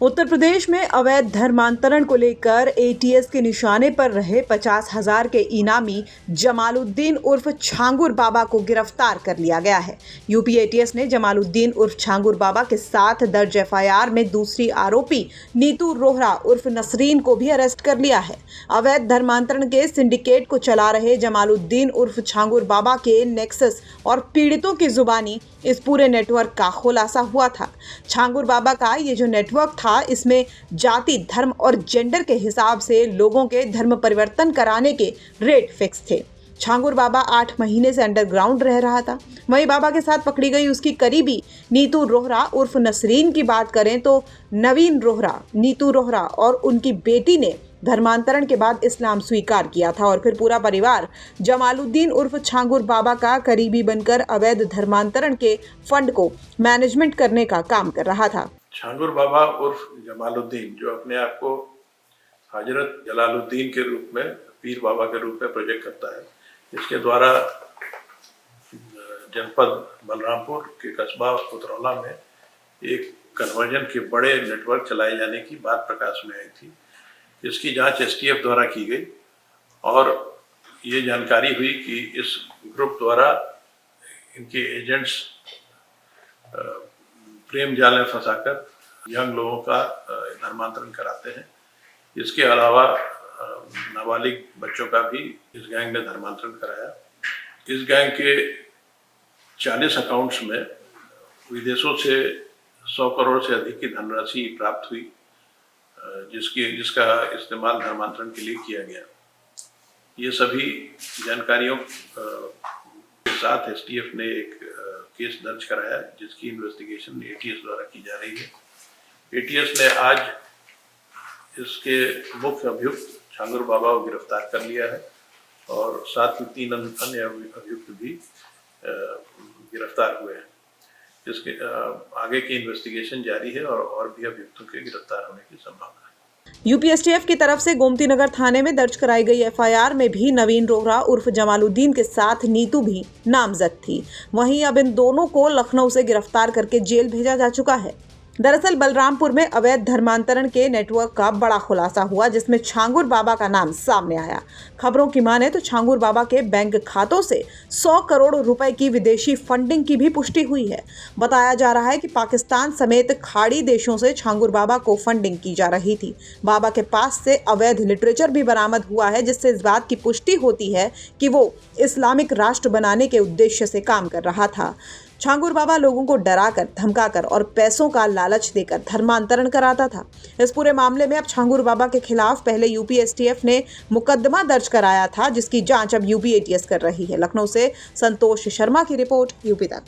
उत्तर प्रदेश में अवैध धर्मांतरण को लेकर एटीएस के निशाने पर रहे 50,000 के इनामी जमालुद्दीन उर्फ छांगुर बाबा को गिरफ्तार कर लिया गया है। यूपी एटीएस ने जमालुद्दीन उर्फ छांगुर बाबा के साथ दर्ज एफआईआर में दूसरी आरोपी नीतू रोहरा उर्फ नसरीन को भी अरेस्ट कर लिया है। अवैध धर्मांतरण के सिंडिकेट को चला रहे जमालुद्दीन उर्फ छांगुर बाबा के नेक्सस और पीड़ितों की जुबानी इस पूरे नेटवर्क का खुलासा हुआ था। छांगुर बाबा का ये जो नेटवर्क था, इसमें जाति, धर्म और जेंडर के हिसाब से लोगों के धर्म परिवर्तन कराने के रेट फिक्स थे। छांगुर बाबा 8 महीने से अंडरग्राउंड रह रहा था। वहीं बाबा के साथ पकड़ी गई उसकी करीबी नीतू रोहरा उर्फ नसरीन की बात करें तो नवीन रोहरा, नीतू रोहरा और उनकी बेटी ने धर्मांतरण के बाद इस्लाम स्वीकार किया था और फिर पूरा परिवार जमालुद्दीन उर्फ छांगुर बाबा का करीबी बनकर अवैध धर्मांतरण के फंड को मैनेजमेंट करने का काम कर रहा था। छांगुर बाबा उर्फ जमालुद्दीन, जो अपने आप को हजरत जलालुद्दीन के रूप में, पीर बाबा के रूप में प्रोजेक्ट करता है, इसके द्वारा जनपद बलरामपुर के कस्बा उतरौला में एक कन्वर्जन के बड़े नेटवर्क चलाए जाने की बात प्रकाश में आई थी। इसकी जांच एसटीएफ द्वारा की गई और ये जानकारी हुई कि इस ग्रुप द्वारा इनके एजेंट्स प्रेम जाल में फंसाकर यंग लोगों का धर्मांतरण कराते हैं। इसके अलावा नाबालिग बच्चों का भी इस गैंग ने धर्मांतरण कराया। इस गैंग के 40 अकाउंट्स में विदेशों से 100 करोड़ से अधिक की धनराशि प्राप्त हुई, जिसका इस्तेमाल धर्मांतरण के लिए किया गया। ये सभी जानकारियों के साथ एसटीएफ ने एक केस दर्ज कराया, जिसकी इन्वेस्टिगेशन एटीएस द्वारा की जा रही है। एटीएस ने आज इसके मुख्य अभियुक्त छांगुर बाबा को गिरफ्तार कर लिया है और साथ ही 3 अन्य अभियुक्त भी गिरफ्तार हुए हैं। इसके आगे की इन्वेस्टिगेशन जारी है और भी अभियुक्तों के गिरफ्तार होने की संभावना है। यूपी एसटीएफ की तरफ से गोमती नगर थाने में दर्ज कराई गई एफआईआर में भी नवीन रोहरा उर्फ जमालुद्दीन के साथ नीतू भी नामजद थी। वहीं अब इन दोनों को लखनऊ से गिरफ्तार करके जेल भेजा जा चुका है। दरअसल बलरामपुर में अवैध धर्मांतरण के नेटवर्क का बड़ा खुलासा हुआ, जिसमें छांगुर बाबा का नाम सामने आया। खबरों की माने तो छांगुर बाबा के बैंक खातों से 100 करोड़ रुपए की विदेशी फंडिंग की भी पुष्टि हुई है। बताया जा रहा है कि पाकिस्तान समेत खाड़ी देशों से छांगुर बाबा को फंडिंग की जा रही थी। बाबा के पास से अवैध लिटरेचर भी बरामद हुआ है, जिससे इस बात की पुष्टि होती है कि वो इस्लामिक राष्ट्र बनाने के उद्देश्य से काम कर रहा था। छांगुर बाबा लोगों को डराकर, धमकाकर और पैसों का लालच देकर धर्मांतरण कराता था। इस पूरे मामले में अब छांगुर बाबा के खिलाफ पहले यूपी एसटीएफ ने मुकदमा दर्ज कराया था, जिसकी जांच अब यूपी एटीएस कर रही है। लखनऊ से संतोष शर्मा की रिपोर्ट, यूपी तक।